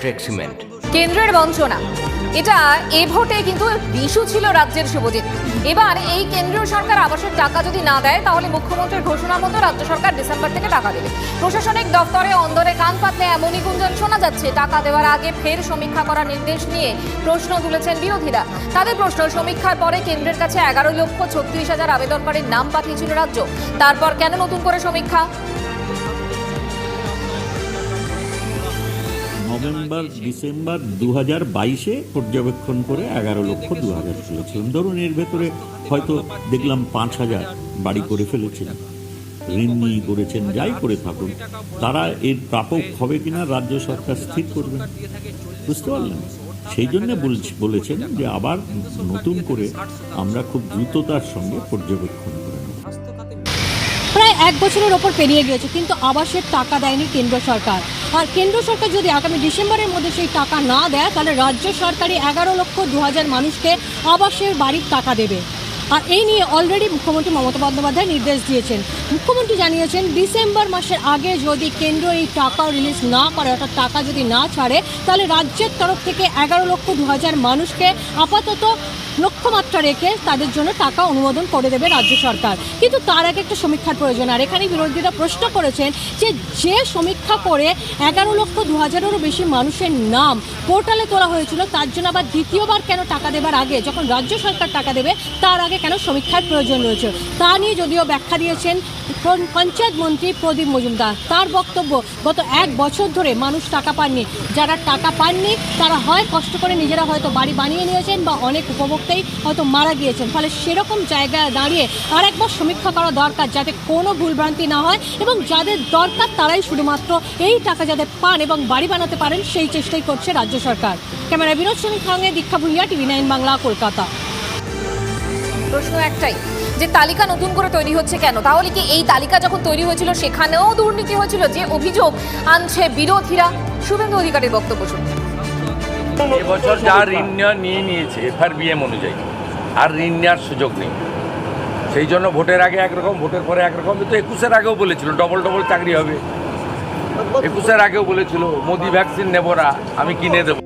UltraTech cement. কেন্দ্রের বঞ্চনা, এটা এ ভোটে কিন্তু ইস্যু ছিল রাজ্যের শুভজিৎ। এবার এই কেন্দ্রীয় সরকার আবাসের টাকা যদি না দেয় তাহলে মুখ্যমন্ত্রীর ঘোষণা মতো রাজ্য সরকার ডিসেম্বর থেকে টাকা দেবে। প্রশাসনিক দপ্তরে অন্দরে কান পাতলে এমনই গুঞ্জন শোনা যাচ্ছে। টাকা দেওয়ার আগে ফের সমীক্ষা করার নির্দেশ নিয়ে প্রশ্ন তুলেছেন বিরোধীরা। তাদের প্রশ্ন, সমীক্ষার পরে কেন্দ্রের কাছে 11,36,000 আবেদনকারীর নাম পাঠিয়েছিল রাজ্য, তারপর কেন নতুন করে সমীক্ষা? নভেম্বর ডিসেম্বর 2022-এ পর্যবেক্ষণ করে 11,02,000 তুলেছিলাম। ধরুন এর ভেতরে হয়তো দেখলাম 5,000 বাড়ি করে ফেলেছেন, ঋণ নিয়ে করেছেন, যাই করে থাকুন, তারা এর প্রাপক হবে কিনা রাজ্য সরকার স্থির করবেন। বুঝতে পারলেন? সেই জন্য বলেছেন যে আবার নতুন করে আমরা খুব দ্রুততার সঙ্গে পর্যবেক্ষণ করে নেব। প্রায় 1 বছরের ওপর পেরিয়ে গিয়েছে, কিন্তু আবাসের টাকা দেয়নি কেন্দ্র সরকার। আর কেন্দ্র সরকার যদি আগামী ডিসেম্বরের মধ্যে সেই টাকা না দেয় তাহলে রাজ্য সরকারই 11,02,000 মানুষকে আবাসের বাড়ির টাকা দেবে। আর এই নিয়ে অলরেডি মুখ্যমন্ত্রী মমতা বন্দ্যোপাধ্যায় নির্দেশ দিয়েছেন। মুখ্যমন্ত্রী জানিয়েছেন ডিসেম্বর মাসের আগে যদি কেন্দ্র এই টাকা রিলিজ না করে, অর্থাৎ টাকা যদি না ছাড়ে, তাহলে রাজ্যের তরফ থেকে 11,02,000 মানুষকে আপাতত লক্ষ্যমাত্রা রেখে তাদের জন্য টাকা অনুমোদন করে দেবে রাজ্য সরকার। কিন্তু তার আগে একটা সমীক্ষার প্রয়োজন। আর এখানে বিরোধীরা প্রশ্ন করেছেন যে সমীক্ষা করে 11,02,000-এরও বেশি মানুষের নাম পোর্টালে তোলা হয়েছিল, তার জন্য আবার দ্বিতীয়বার কেন টাকা দেবার আগে, যখন রাজ্য সরকার টাকা দেবে তার আগে কেন সমীক্ষার প্রয়োজন রয়েছে, তা নিয়ে যদিও ব্যাখ্যা দিয়েছেন পঞ্চায়েত মন্ত্রী প্রদীপ মজুমদার। তার বক্তব্য, গত 1 বছর ধরে মানুষ টাকা পাননি। যারা টাকা পাননি তারা হয় কষ্ট করে নিজেরা হয়তো বাড়ি বানিয়ে নিয়েছেন বা অনেক উপভোক্তাই হয়তো মারা গিয়েছেন। ফলে সেরকম জায়গায় দাঁড়িয়ে আর একবার সমীক্ষা করা দরকার, যাতে কোনো ভুলভ্রান্তি না হয় এবং যাদের দরকার তারাই শুধুমাত্র এই টাকা যাতে পান এবং বাড়ি বানাতে পারেন সেই চেষ্টাই করছে রাজ্য সরকার। ক্যামেরা বিনোদ শ্রমিক সঙ্গে দীক্ষা ভুইয়া, TV9 বাংলা, কলকাতা। প্রশ্ন একটাই, যে তালিকা নতুন করে তৈরি হচ্ছে কেন? তাহলে কি এই তালিকা যখন তৈরি হয়েছিল সেখানেও দুর্নীতি হয়েছিল, যে অভিযোগ আনছে বিরোধীরা? শুভেন্দু অধিকারীর বক্তব্য শুনুন। এবছর যা ঋণ নিয়ে নিয়েছে FRBM অনুযায়ী, আর ঋণ নেওয়ার সুযোগ নেই। সেই জন্য ভোটের আগে একরকম, ভোটের পরে একরকম। তো 21-এর আগেও বলেছিল ডবল চাকরি হবে, 21-এর আগেও বলেছিল মোদি ভ্যাকসিন নেব না, আমি কিনে দেবো।